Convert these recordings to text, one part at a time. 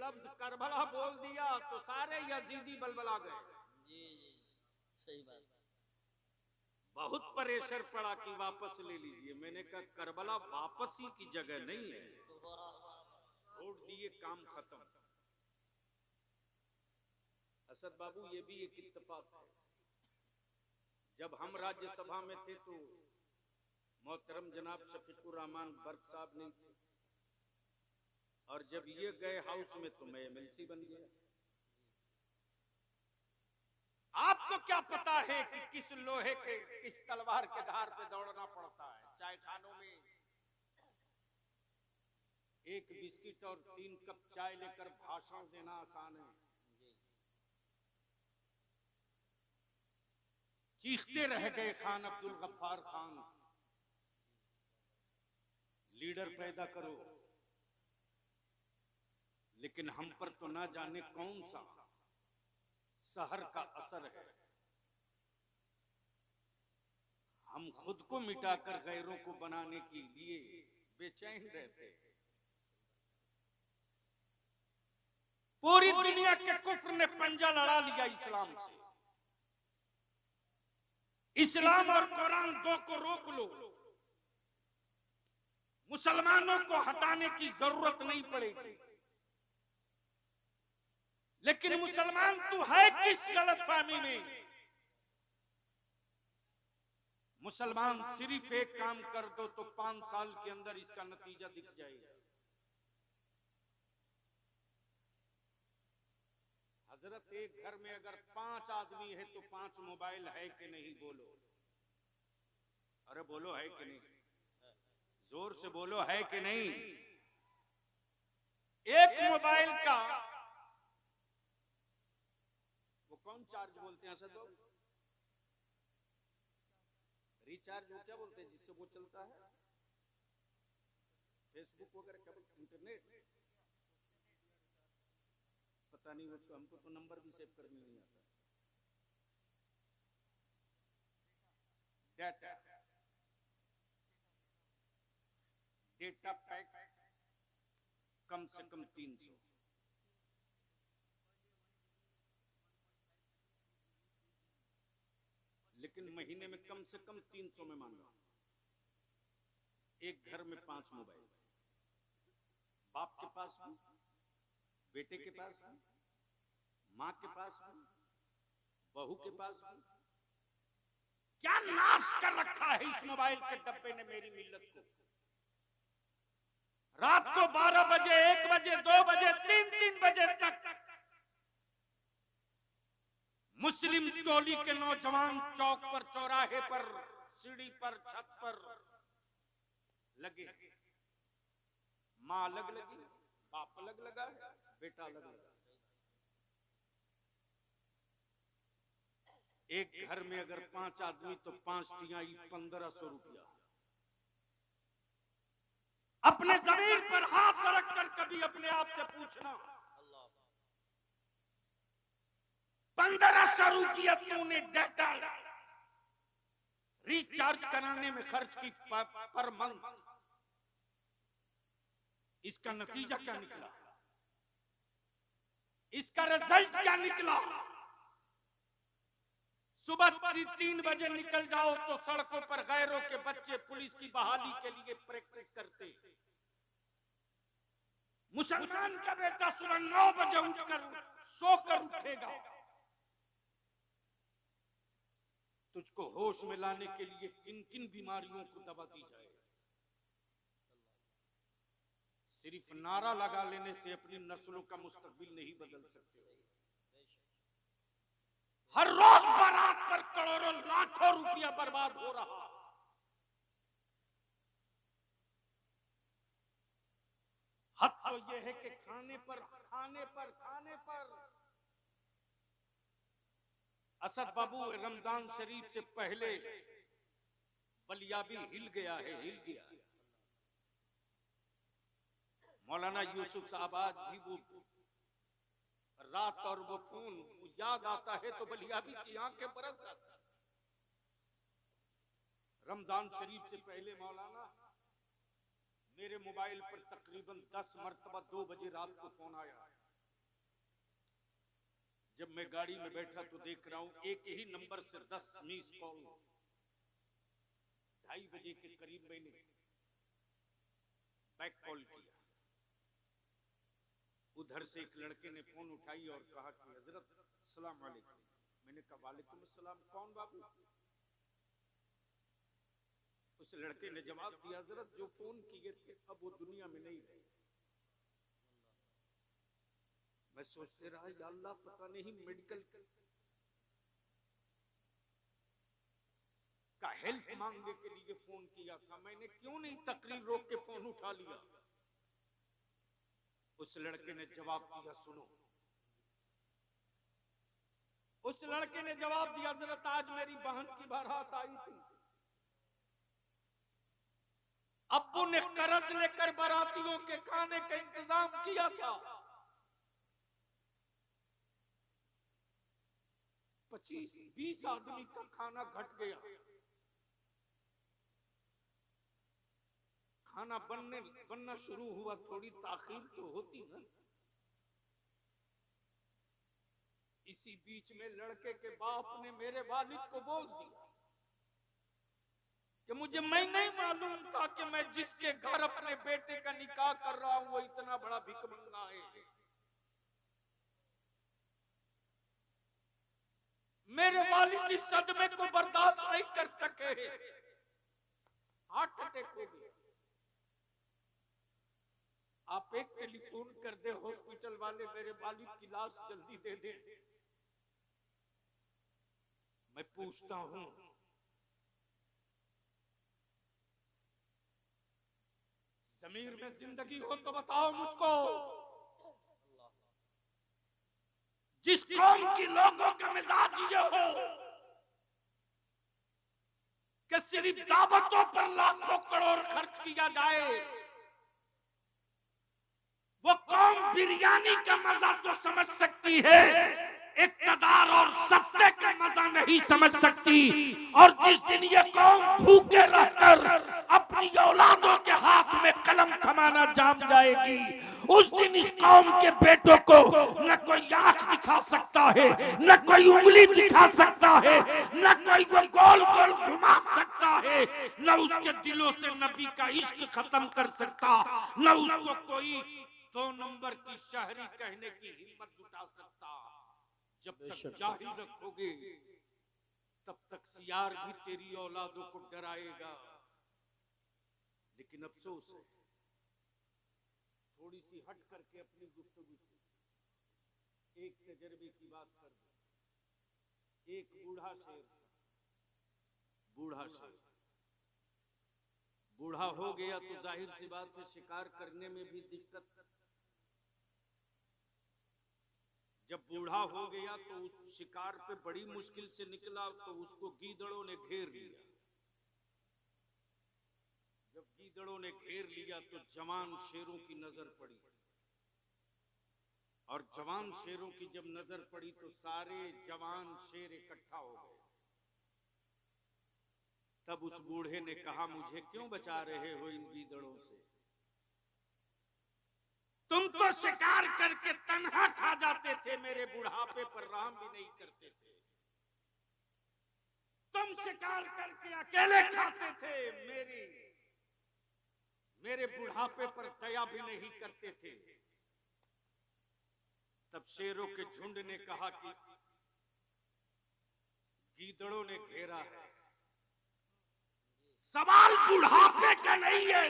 लफ्ज करबला बोल दिया तो सारे यजीदी बलबला गए। जी जी सही बात। बहुत प्रेशर पड़ा कि वापस ले लीजिए। मैंने कहा करबला वापसी की जगह नहीं है, छोड़ दिए, काम खत्म। असद बाबू ये भी एक इत्तेफाक है, जब हम राज्यसभा में थे तो मोहतरम जनाब शफीकुर रहमान बर्क साहब नहीं थे, और जब ये गए हाउस में तो मैं एमएलसी बन गया। आपको क्या पता है कि किस लोहे के, किस तलवार के धार पे दौड़ना पड़ता है। चाय खानों में एक बिस्किट और 3 कप चाय लेकर भाषण देना आसान है। चीखते रह गए खान अब्दुल गफ्फार खान, लीडर पैदा करो, लेकिन हम पर तो ना जाने कौन सा सहर का असर है। हम खुद को मिटाकर गैरों को बनाने के लिए बेचैन रहते हैं। पूरी दुनिया के कुफ्र ने पंजा लड़ा लिया इस्लाम से। इस्लाम और कुरान दो को रोक लो, मुसलमानों को हटाने की जरूरत नहीं पड़ेगी। लेकिन मुसलमान तू है किस गलतफहमी में? मुसलमान सिर्फ एक काम कर दो तो 5 साल के अंदर इसका नतीजा दिख जाएगा। हजरत एक घर में अगर 5 आदमी है तो 5 मोबाइल है कि नहीं? बोलो, अरे बोलो है कि नहीं? जोर से बोलो, है कि नहीं? एक मोबाइल का वो कौन चार्ज बोलते हैं असद? रिचार्ज वो क्या बोलते हैं जिससे वो चलता है? फेसबुक वगैरह, क्या बोलते, इंटरनेट, पता नहीं उसको, हमको तो नंबर भी सेव करने नहीं आता। डेटा पैक कम से कम 300, लेकिन महीने में कम से कम 300 में मान लो। एक घर में 5 मोबाइल, बाप के पास भी, बेटे के पास भी, माँ के पास भी, बहू के पास भी। क्या नाश कर रखा है इस मोबाइल के डब्बे ने मेरी मिल्लत को। रात को 12 बजे, 1 बजे, 2 बजे, 3 बजे तक मुस्लिम टोली के नौजवान चौक पर, चौराहे पर, सीढ़ी पर, छत पर लगे। माँ अलग लगी, बाप अलग लगा, बेटा अलग लगा। एक घर में अगर 5 आदमी तो 5 तिहाई 1500 रुपया। अपने जमीन पर हाथ रखकर कभी अपने आप से पूछना, 1500 रुपया तूने डाटा रिचार्ज कराने में खर्च की पर मंथ, इसका नतीजा क्या निकला? इसका रिजल्ट क्या निकला? सुबह 3 बजे निकल जाओ तो सड़कों पर गैरों के बच्चे पुलिस की बहाली के लिए प्रैक्टिस करते। मुसलमान का बेटा सुबह 9 बजे उठकर सोकर उठेगा। तुझको होश में लाने के लिए किन किन बीमारियों को दवा दी जाए? सिर्फ नारा लगा लेने से अपनी नस्लों का मुस्तकबिल नहीं बदल सकते। हर रोज बारात पर करोड़ों लाखों रुपया बर्बाद हो रहा। हद तो यह है कि खाने पर असद बाबू, रमजान शरीफ से पहले बलिया भी हिल गया है, हिल गया। मौलाना यूसुफ साहब आज भी वो रात और वो फोन याद आता है तो बलिया भी की आंखें बरस जाती। रमजान शरीफ से पहले मौलाना मेरे मोबाइल पर तकरीबन 10 मरतबा 2 बजे रात को फोन आया। जब मैं गाड़ी में बैठा तो देख रहा हूं एक ही नंबर से 10 मिस कॉल। 2:30 बजे के करीब मैंने बैक कॉल किया। उधर से एक लड़के ने फोन उठाई और कहा कि हजरत अस्सलाम वालेकुम। मैंने कहा वालेकुम अस्सलाम, कौन बाबू? उस लड़के ने जवाब दिया, हजरत जो फोन किए थे अब वो दुनिया में नहीं रहे। मैं सोचते रहा या अल्लाह पता नहीं मेडिकल का हेल्प मांगने के लिए फोन किया था, मैंने क्यों नहीं तकरीर रोक के फोन उठा लिया। उस लड़के ने जवाब दिया, सुनो। उस लड़के ने जवाब दिया, हजरत आज मेरी बहन की बारात आई थी, अब्बू ने कर्ज लेकर बारातियों के खाने का इंतजाम किया था। 25-20 आदमी का खाना घट गया। खाना बनना शुरू हुआ, थोड़ी ताखीर तो होती ना। इसी बीच में लड़के के बाप ने मेरे वालिद को बोल दिया कि मुझे मैं नहीं मालूम था कि मैं जिसके घर अपने बेटे का निकाह कर रहा हूं वो इतना बड़ा भिखमंगा है। मेरे वालिद इस सदमे को बर्दाश्त नहीं कर सके, हार्ट अटैक हो गया। आप एक टेलीफोन कर दे हॉस्पिटल वाले, मेरे वालिद की लाश जल्दी दे दे। मैं पूछता हूं ज़मीर में जिंदगी हो तो बताओ मुझको। जिस कौम की लोगों का मिजाज ये हो कि सिर्फ दावतों पर लाखों करोड़ खर्च किया जाए, वो कौम बिरयानी का मजा तो समझ सकती है, इक़्तिदार और सत्ते का मजा नहीं समझ सकती। और जिस दिन ये कौम भूखे रहकर अपनी औलादों के हाथ में कलम थमाना जान जाएगी, उस दिन इस कौम के बेटों को न कोई आंख दिखा सकता है, न कोई उंगली दिखा सकता है, न कोई वो गोल गोल घुमा सकता है, न उसके दिलों से नबी का इश्क खत्म कर सकता, न उसको कोई 2 नंबर की शहरी कहने की हिम्मत जुटा सकता। जब तक जाहिल रखोगे तब तक सियार भी तेरी औलादों को डराएगा। लेकिन अफसोस है, थोड़ी सी हट करके अपनी गुफ्तगू से एक तजर्बे की बात कर दो। एक बूढ़ा शेर बूढ़ा हो गया तो जाहिर सी बात है शिकार करने में भी दिक्कत। जब बूढ़ा हो गया तो उस शिकार पे बड़ी मुश्किल से निकला तो उसको गीदड़ों ने घेर लिया। जब गीदड़ों ने घेर लिया तो जवान शेरों की नजर पड़ी, और जवान शेरों की जब नजर पड़ी तो सारे जवान शेर इकट्ठा हो गए। तब उस बूढ़े ने कहा, मुझे क्यों बचा रहे हो इन गीदड़ों से? तुम तो शिकार करके तन्हा खा जाते थे, मेरे बुढ़ापे पर रहम भी नहीं करते थे। तुम शिकार करके अकेले खाते थे, मेरे बुढ़ापे पर दया भी नहीं करते थे। तब शेरों के झुंड ने कहा कि गीदड़ों ने घेरा है, सवाल बुढ़ापे का नहीं है,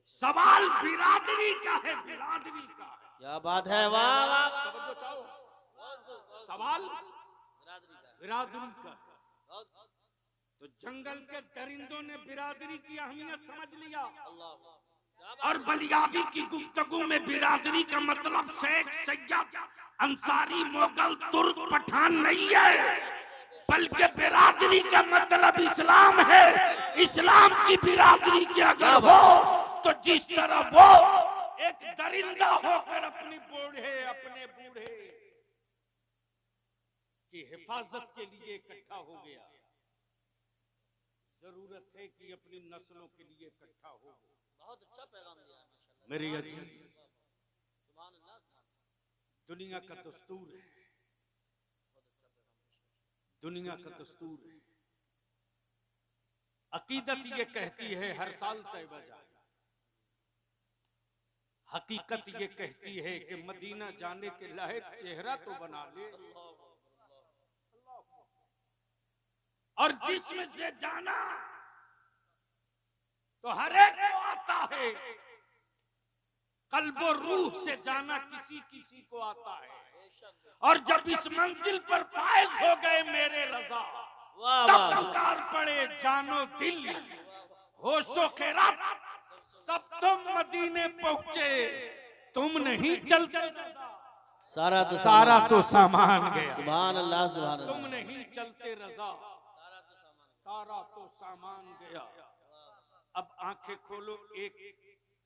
सवाल बिरादरी का है, बिरादरी का। क्या बात है, वाह वाह वाह। सवाल बिरादरी का। तो जंगल के दरिंदों ने बिरादरी की अहमियत समझ लिया, और बलियाबी की गुफ्तगू में बिरादरी का मतलब शेख, सैयद, अंसारी, मोगल, तुर्क, पठान नहीं है, बल्कि बिरादरी का मतलब इस्लाम है। इस्लाम की बिरादरी की अगर हो तो जिस तरह वो एक दरिंदा होकर अपने बूढ़े की हिफाजत के लिए इकट्ठा हो गया, जरूरत है कि अपनी नस्लों के लिए इकट्ठा हो। बहुत अच्छा पैगाम दिया मेरे अजीज, दुनिया का दस्तूर है, दुनिया का दस्तूर है। अकीदत ये कहती है हर साल तैयबा जाए, हकीकत ये कहती है कि मदीना जाने के लायक चेहरा तो बना ले। और जिस्म से जाना तो हर एक को आता है, कल्ब और रूह से जाना किसी किसी को आता है। और जब इस मंजिल पर फायज हो गए मेरे रजा, तब पुकार पड़े जानो दिल, होशो खैरात सब तुम मदीने पहुंचे, तुम नहीं चलते सारा तो सामान गया। सुभान अल्लाह सुभान अल्लाह। तुम नहीं चलते रजा, सारा तो सामान गया। अब आंखें खोलो,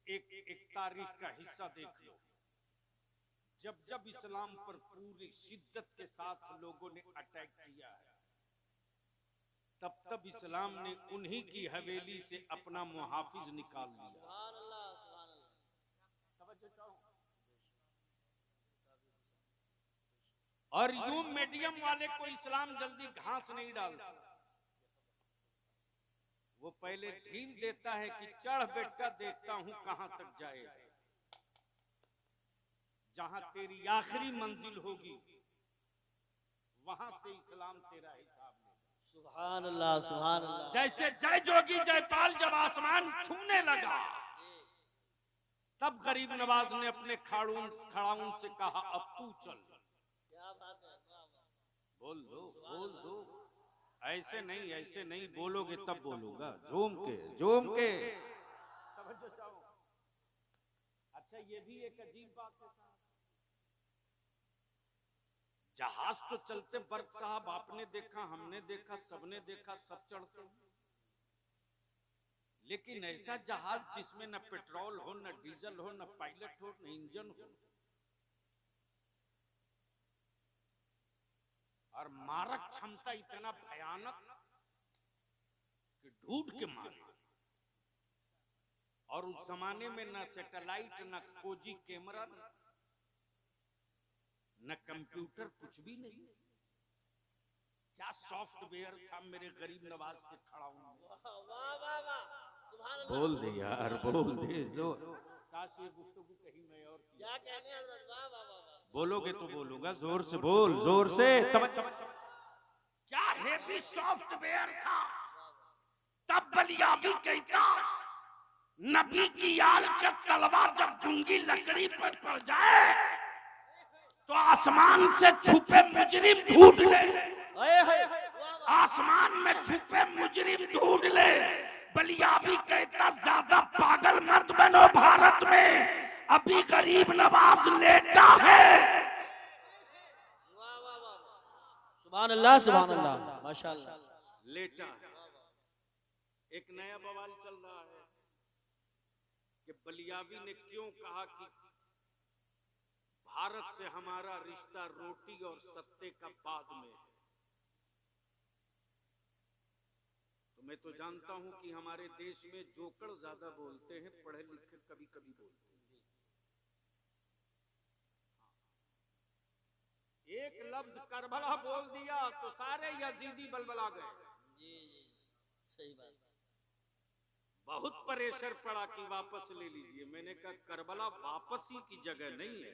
एक तारीख का हिस्सा देख लो। जब जब इस्लाम पर पूरी शिद्दत के साथ लोगों ने अटैक किया है, तब तब इस्लाम ने उन्हीं की हवेली से अपना मुहाफिज निकाल लिया। और यूं मीडियम वाले को इस्लाम जल्दी घास नहीं डालता, वो पहले ढील देता है कि चढ़ बेटा, देखता हूं कहां तक जाएगा। जहां तेरी आखिरी मंजिल होगी वहां से इस्लाम तेरा हिसाब लेगा। सुभान अल्लाह सुभान अल्लाह। जैसे जय जोगी जयपाल जब आसमान छूने लगा, तब गरीब नवाज ने अपने खड़ाउन से कहा अब तू चल। क्या बात है, बोल दो, ऐसे नहीं बोलोगे तब बोलूंगा, झूम के। अच्छा, ये भी एक अजीब बात है। जहाज तो चलते बर्क साहब, आपने देखा, हमने देखा, सबने देखा, सब चढ़ते हैं। लेकिन ऐसा जहाज जिसमें न पेट्रोल हो, न डीजल हो, न पायलट हो, न इंजन हो, और मारक क्षमता इतना भयानक कि ढूंढ के मारे। और उस जमाने में न सैटेलाइट, न खोजी कैमरा, न कंप्यूटर, कुछ भी नहीं। क्या सॉफ्टवेयर था मेरे गरीब नवाज के खड़ाउन में। बोल दे यार, बोल दे। जो काश ये गुफ्तगू कहीं मैं और क्या कहने हजरत, वाह वाह वाह। बोलोगे तो बोलूंगा, जोर से बोल, जोर से। क्या हेवी सॉफ्टवेयर था। तब बलियाबी कहता, नबी की आल का तलवार जब गूंगी लकड़ी पर पड़ जाए तो आसमान से छुपे मुजरिम ढूंढ ले। आसमान में छुपे मुजरिम ढूंढ ले। बलियाबी कहता, ज्यादा पागल मत बनो, भारत में अभी गरीब नवाज लेटा है। सुभान अल्लाह माशाअल्लाह। लेटा है। एक नया बवाल चल रहा है कि बलियाबी ने क्यों कहा कि भारत से हमारा रिश्ता रोटी और सत्ते का बाद में है। तो मैं तो जानता हूं कि हमारे देश में जोकड़ ज्यादा बोलते हैं, पढ़े लिखे कभी कभी बोलते हैं। एक लफ्ज करबला बोल दिया तो सारे यजीदी बलबला गए। जी सही बात। बहुत प्रेशर पड़ा कि वापस ले लीजिए। मैंने कहा करबला वापसी की जगह नहीं है।